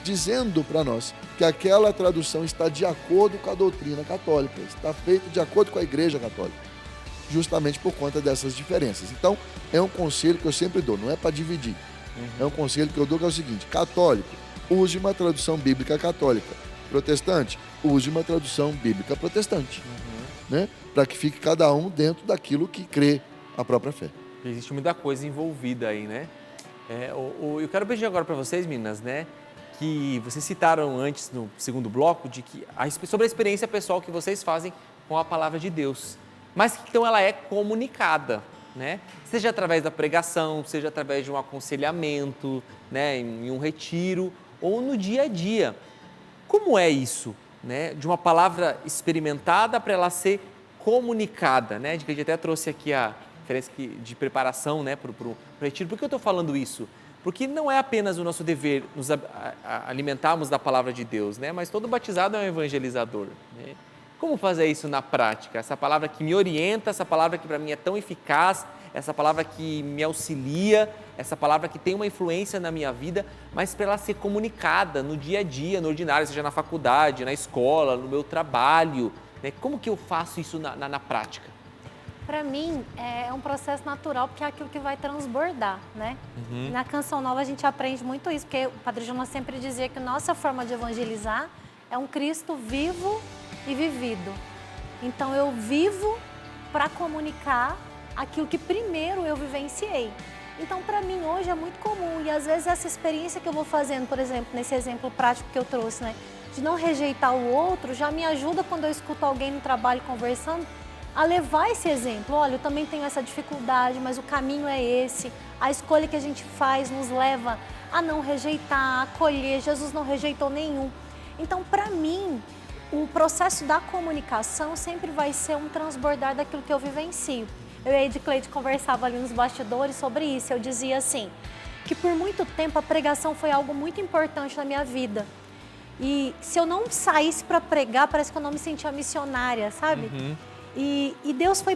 dizendo para nós que aquela tradução está de acordo com a doutrina católica, está feita de acordo com a Igreja Católica, justamente por conta dessas diferenças. Então, é um conselho que eu sempre dou, não é para dividir. É um conselho que eu dou que é o seguinte: católico, use uma tradução bíblica católica. Protestante, use uma tradução bíblica protestante. Né? Para que fique cada um dentro daquilo que crê a própria fé. Existe muita coisa envolvida aí, né? Eu quero pedir agora para vocês, meninas, né? Que vocês citaram antes, no segundo bloco, sobre a experiência pessoal que vocês fazem com a Palavra de Deus. Mas que então ela é comunicada, né? Seja através da pregação, seja através de um aconselhamento, né? Em um retiro ou no dia a dia. Como é isso, né? De uma palavra experimentada para ela ser comunicada, né? A gente até trouxe aqui a diferença de preparação, né? Para o retiro. Por que eu estou falando isso? Porque não é apenas o nosso dever nos alimentarmos da palavra de Deus, né? Mas todo batizado é um evangelizador, né? Como fazer isso na prática? Essa palavra que me orienta, essa palavra que para mim é tão eficaz, essa palavra que me auxilia, essa palavra que tem uma influência na minha vida, mas para ela ser comunicada no dia a dia, no ordinário, seja na faculdade, na escola, no meu trabalho, né? Como que eu faço isso na prática? Para mim, é um processo natural, porque é aquilo que vai transbordar, né? Na Canção Nova a gente aprende muito isso, porque o Padre Jonas sempre dizia que nossa forma de evangelizar é um Cristo vivo e vivido. Então eu vivo para comunicar aquilo que primeiro eu vivenciei. Então para mim hoje é muito comum, e às vezes essa experiência que eu vou fazendo, por exemplo, nesse exemplo prático que eu trouxe, né? de não rejeitar o outro, já me ajuda quando eu escuto alguém no trabalho conversando, a levar esse exemplo. Olha, eu também tenho essa dificuldade, mas o caminho é esse. A escolha que a gente faz nos leva a não rejeitar, a acolher. Jesus não rejeitou nenhum. Então, para mim, o processo da comunicação sempre vai ser um transbordar daquilo que eu vivencio. Eu e a Edcleide conversava ali nos bastidores sobre isso. Eu dizia assim, que por muito tempo a pregação foi algo muito importante na minha vida. E se eu não saísse para pregar, parece que eu não me sentia missionária, sabe? E Deus foi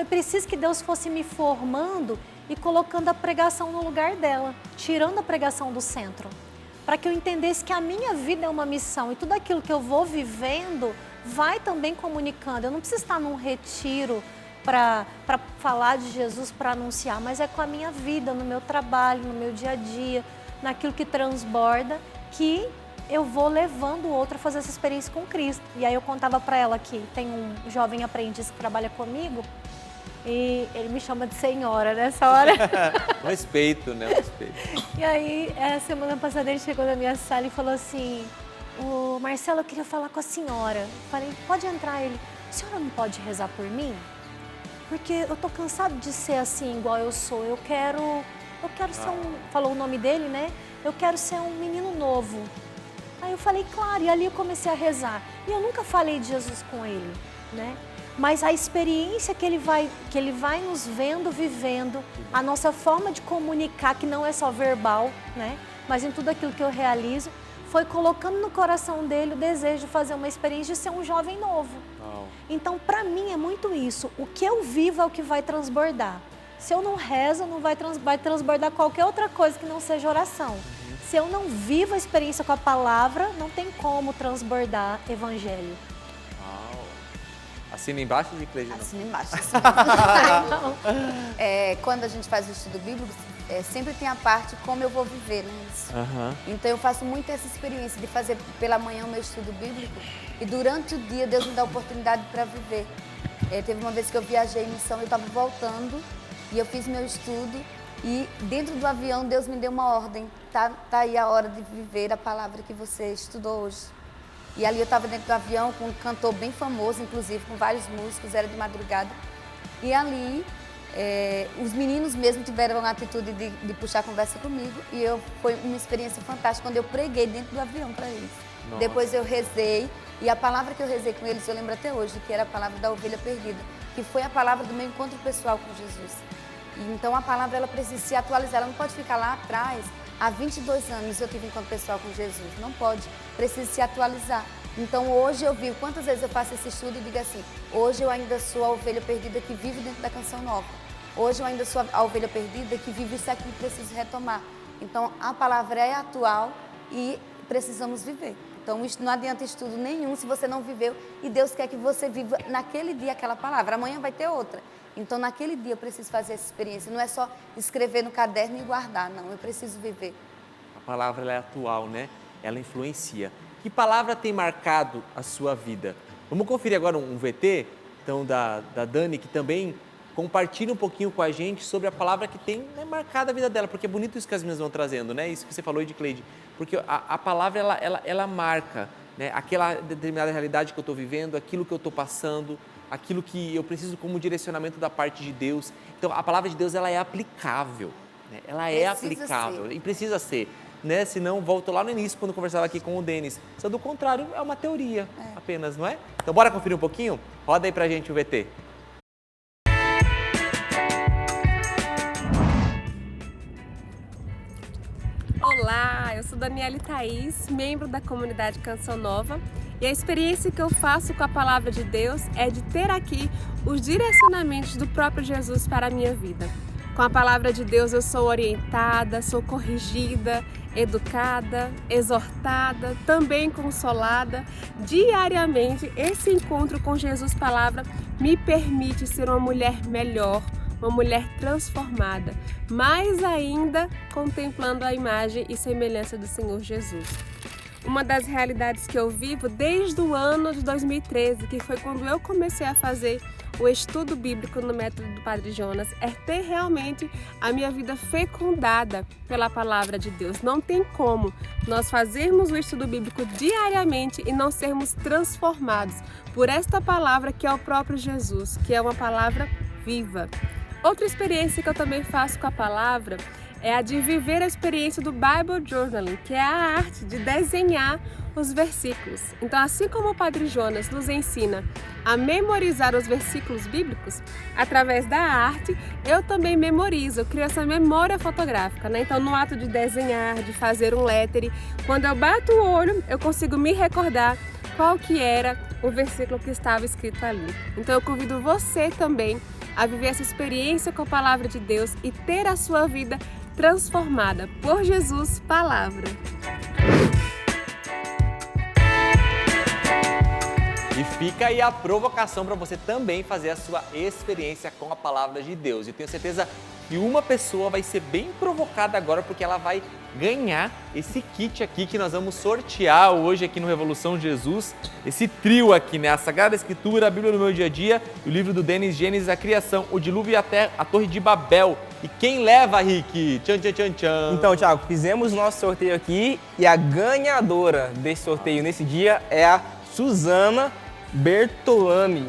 preciso que Deus fosse me formando e colocando a pregação no lugar dela, tirando a pregação do centro, para que eu entendesse que a minha vida é uma missão e tudo aquilo que eu vou vivendo vai também comunicando. Eu não preciso estar num retiro para falar de Jesus, para anunciar, mas é com a minha vida, no meu trabalho, no meu dia a dia, naquilo que transborda, que eu vou levando o outro a fazer essa experiência com Cristo. E aí eu contava para ela que tem um jovem aprendiz que trabalha comigo e ele me chama de senhora nessa hora. Respeito, né? Respeito. E aí, a semana passada ele chegou na minha sala e falou assim, "Ô, Marcelo, eu queria falar com a senhora." Eu falei, pode entrar. Ele, a senhora não pode rezar por mim? Porque eu tô cansado de ser assim, igual eu sou. Eu quero ser falou o nome dele, né? Eu quero ser um menino novo. Aí eu falei, claro, e ali eu comecei a rezar. E eu nunca falei de Jesus com ele, né? Mas a experiência que ele vai nos vendo, vivendo, a nossa forma de comunicar, que não é só verbal, né? Mas em tudo aquilo que eu realizo, foi colocando no coração dele o desejo de fazer uma experiência de ser um jovem novo. Então, para mim, é muito isso. O que eu vivo é o que vai transbordar. Se eu não rezo, não vai transbordar qualquer outra coisa que não seja oração. Se eu não vivo a experiência com a palavra, não tem como transbordar evangelho. Assina embaixo de Cleide? Assina embaixo. Quando a gente faz o estudo bíblico, sempre tem a parte como eu vou viver, né? Então eu faço muito essa experiência de fazer pela manhã o meu estudo bíblico e durante o dia Deus me dá a oportunidade para viver. Teve uma vez que eu viajei em missão, eu estava voltando e eu fiz meu estudo e dentro do avião Deus me deu uma ordem. Tá aí a hora de viver a palavra que você estudou hoje. E ali eu estava dentro do avião com um cantor bem famoso, inclusive, com vários músicos, era de madrugada. E ali, os meninos mesmo tiveram a atitude de puxar a conversa comigo. E foi uma experiência fantástica quando eu preguei dentro do avião para eles. Nossa. Depois eu rezei, e a palavra que eu rezei com eles, eu lembro até hoje, que era a palavra da ovelha perdida, que foi a palavra do meu encontro pessoal com Jesus. E então a palavra ela precisa se atualizar, ela não pode ficar lá atrás. Há 22 anos eu tive encontro pessoal com Jesus, não pode, precisa se atualizar. Então hoje eu vivo, quantas vezes eu faço esse estudo e digo assim, hoje eu ainda sou a ovelha perdida que vive dentro da canção nova. Hoje eu ainda sou a ovelha perdida que vive isso aqui e preciso retomar. Então a palavra é atual e precisamos viver. Então isso não adianta estudo nenhum se você não viveu e Deus quer que você viva naquele dia aquela palavra, amanhã vai ter outra. Então, naquele dia eu preciso fazer essa experiência. Não é só escrever no caderno e guardar, não. Eu preciso viver. A palavra ela é atual, né? Ela influencia. Que palavra tem marcado a sua vida? Vamos conferir agora um VT, então, da Dani, que também compartilha um pouquinho com a gente sobre a palavra que tem marcado a vida dela. Porque é bonito isso que as meninas vão trazendo, né? Isso que você falou, Edcleide. Porque a palavra, ela marca, né? Aquela determinada realidade que eu estou vivendo, aquilo que eu estou passando, aquilo que eu preciso como direcionamento da parte de Deus. Então, a palavra de Deus, ela é aplicável, né? Ela é aplicável e precisa ser, né? Senão, volto lá no início, quando eu conversava aqui com o Denis. Se do contrário, é uma teoria apenas, não é? Então, bora conferir um pouquinho? Roda aí pra gente o VT. Olá, eu sou Daniele Thaís, membro da comunidade Canção Nova. E a experiência que eu faço com a palavra de Deus é de ter aqui os direcionamentos do próprio Jesus para a minha vida. Com a palavra de Deus eu sou orientada, sou corrigida, educada, exortada, também consolada. Diariamente, esse encontro com Jesus Palavra me permite ser uma mulher melhor, uma mulher transformada, mais ainda contemplando a imagem e semelhança do Senhor Jesus. uma das realidades que eu vivo desde o ano de 2013, que foi quando eu comecei a fazer o estudo bíblico no método do Padre Jonas, é ter realmente a minha vida fecundada pela palavra de Deus. Não tem como nós fazermos o estudo bíblico diariamente e não sermos transformados por esta palavra que é o próprio Jesus, que é uma palavra viva. Outra experiência que eu também faço com a palavra é a de viver a experiência do Bible Journaling, que é a arte de desenhar os versículos. Então, assim como o Padre Jonas nos ensina a memorizar os versículos bíblicos, através da arte, eu também memorizo, eu crio essa memória fotográfica, né? Então, no ato de desenhar, de fazer um lettering, quando eu bato o olho, eu consigo me recordar qual que era o versículo que estava escrito ali. Então, eu convido você também a viver essa experiência com a palavra de Deus e ter a sua vida transformada por Jesus, palavra. E fica aí a provocação para você também fazer a sua experiência com a palavra de Deus. Eu tenho certeza que uma pessoa vai ser bem provocada agora, porque ela vai ganhar esse kit aqui que nós vamos sortear hoje aqui no Revolução Jesus. Esse trio aqui, né? A Sagrada Escritura, a Bíblia no Meu Dia a Dia, o livro do Denis, Gênesis, a Criação, o Dilúvio e a Torre de Babel. E quem leva, Rick? Tchan, tchan, tchan, tchan. Então, Thiago, fizemos nosso sorteio aqui e a ganhadora desse sorteio nesse dia é a Suzana Bertolami.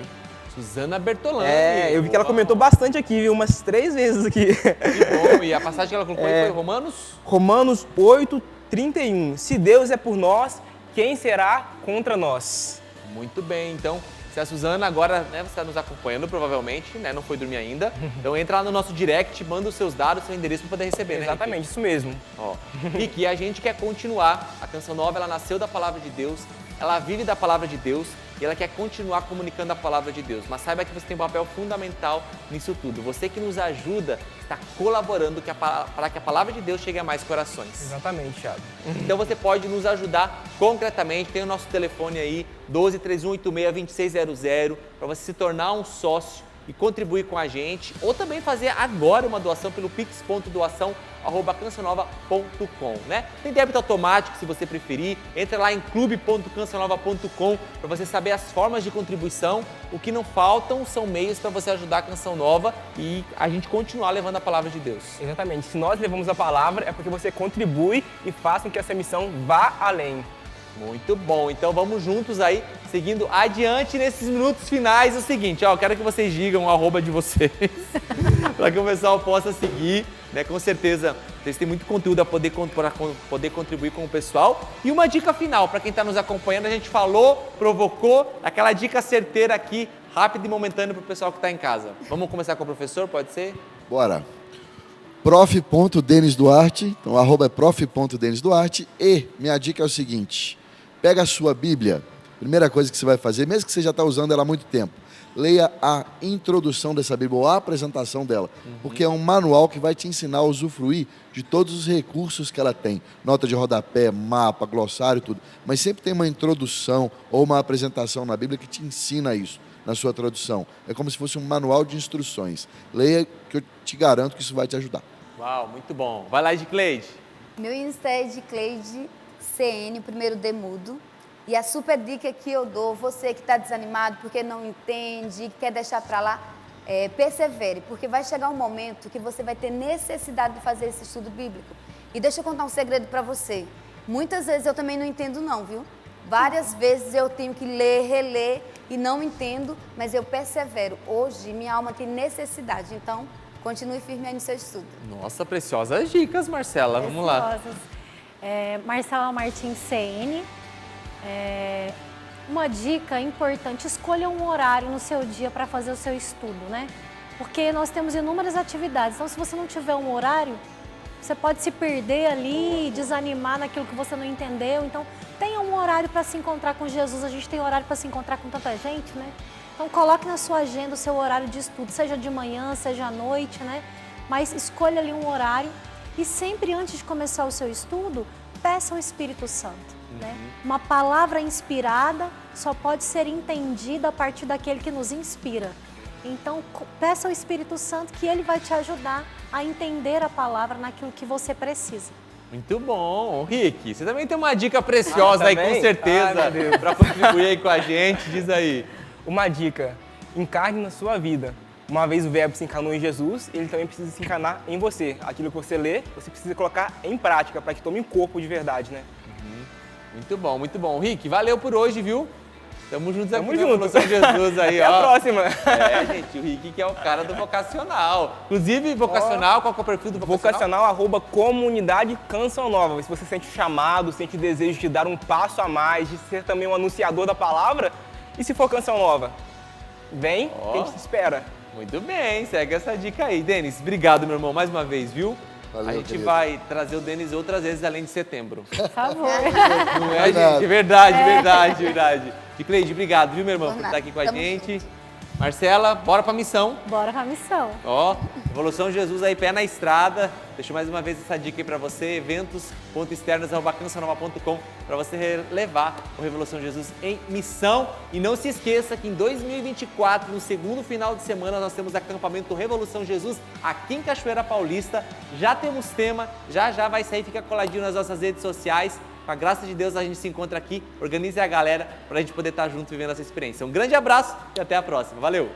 Suzana Bertolami. É, eu vi que ela comentou bastante aqui, viu? Umas 3 vezes aqui. Que bom. E a passagem que ela colocou aí foi Romanos? Romanos 8:31. Se Deus é por nós, quem será contra nós? Muito bem. Então, se a Suzana agora, né, você está nos acompanhando provavelmente, né? Não foi dormir ainda. Então entra lá no nosso direct, manda os seus dados, seu endereço para poder receber, né? Exatamente, isso mesmo. Ó, Rick, e a gente quer continuar. A Canção Nova, ela nasceu da Palavra de Deus, ela vive da Palavra de Deus e ela quer continuar comunicando a Palavra de Deus. Mas saiba que você tem um papel fundamental nisso tudo. Você que nos ajuda, está colaborando para que a Palavra de Deus chegue a mais corações. Exatamente, Thiago. Então você pode nos ajudar concretamente. Tem o nosso telefone aí, 12 3186 2600, para você se tornar um sócio e contribuir com a gente, ou também fazer agora uma doação pelo pix.doação@cancionova.com, né? Tem débito automático, se você preferir. Entra lá em clube.cancionova.com para você saber as formas de contribuição. O que não faltam são meios para você ajudar a Canção Nova e a gente continuar levando a palavra de Deus. Exatamente. Se nós levamos a palavra, é porque você contribui e faz com que essa missão vá além. Muito bom, então vamos juntos aí, seguindo adiante nesses minutos finais. O seguinte, ó, eu quero que vocês digam o arroba de vocês, para que o pessoal possa seguir, né? Com certeza, vocês têm muito conteúdo a poder contribuir com o pessoal. E uma dica final, para quem está nos acompanhando, a gente falou, provocou, aquela dica certeira aqui, rápida e momentânea para o pessoal que está em casa. Vamos começar com o professor, pode ser? Bora. prof.Denis Duarte, então arroba é prof.Denis Duarte, e minha dica é o seguinte: pega a sua Bíblia, primeira coisa que você vai fazer, mesmo que você já está usando ela há muito tempo, leia a introdução dessa Bíblia, ou a apresentação dela, porque é um manual que vai te ensinar a usufruir de todos os recursos que ela tem, nota de rodapé, mapa, glossário, tudo, mas sempre tem uma introdução ou uma apresentação na Bíblia que te ensina isso, na sua tradução. É como se fosse um manual de instruções. Leia, que eu te garanto que isso vai te ajudar. Uau, muito bom. Vai lá, Edcleide. Meu Insta é Edcleide CN, primeiro D mudo. E a super dica que eu dou, você que está desanimado porque não entende, quer deixar para lá, persevere, porque vai chegar um momento que você vai ter necessidade de fazer esse estudo bíblico. E deixa eu contar um segredo para você. Muitas vezes eu também não entendo não, viu? Várias vezes eu tenho que ler, reler e não entendo, mas eu persevero. Hoje minha alma tem necessidade, então continue firme aí no seu estudo. Nossa, preciosas dicas, Marcela. Vamos lá. Marcela Martins CN. Uma dica importante: escolha um horário no seu dia para fazer o seu estudo, né? Porque nós temos inúmeras atividades, então se você não tiver um horário, você pode se perder ali, desanimar naquilo que você não entendeu. Então, tenha um horário para se encontrar com Jesus. A gente tem horário para se encontrar com tanta gente, né? Então, coloque na sua agenda o seu horário de estudo, seja de manhã, seja à noite, né? Mas escolha ali um horário e sempre antes de começar o seu estudo, peça ao Espírito Santo, né? Uma palavra inspirada só pode ser entendida a partir daquele que nos inspira. Então, peça ao Espírito Santo que ele vai te ajudar a entender a palavra naquilo que você precisa. Muito bom. Rick, você também tem uma dica preciosa aí, com também? certeza, Ai, meu Deus. para contribuir aí com a gente. Diz aí. Uma dica, encarne na sua vida. Uma vez o verbo se encarnou em Jesus, ele também precisa se encarnar em você. Aquilo que você lê, você precisa colocar em prática para que tome um corpo de verdade, né? Muito bom, muito bom. Rick, valeu por hoje, viu? Tamo juntos aqui Tamo na junto. Revolução Jesus aí, Até ó. a próxima. É, gente, o Rick que é o cara do vocacional. Inclusive, vocacional, qual que é o perfil do vocacional? Vocacional, @comunidade Canção Nova. Se você sente o chamado, sente o desejo de dar um passo a mais, de ser também um anunciador da palavra, e se for Canção Nova, vem, que a gente te espera. Muito bem, segue essa dica aí. Denis, obrigado, meu irmão, mais uma vez, viu? Valeu, a gente querido. vai trazer o Denis outras vezes além de setembro. Por favor. Não é, gente? Verdade. E Cleide, obrigado, viu, meu irmão, por estar aqui com a Tamo gente. Marcela, bora pra missão. Bora pra missão. Ó, Revolução Jesus aí, pé na estrada. Deixo mais uma vez essa dica aí pra você, eventos.externos@cançonova.com, pra você levar o Revolução Jesus em missão. E não se esqueça que em 2024, no segundo final de semana, nós temos acampamento Revolução Jesus aqui em Cachoeira Paulista. Já temos tema, já vai sair, fica coladinho nas nossas redes sociais. Com a graça de Deus, a gente se encontra aqui, organize a galera pra gente poder estar junto vivendo essa experiência. Um grande abraço e até a próxima. Valeu!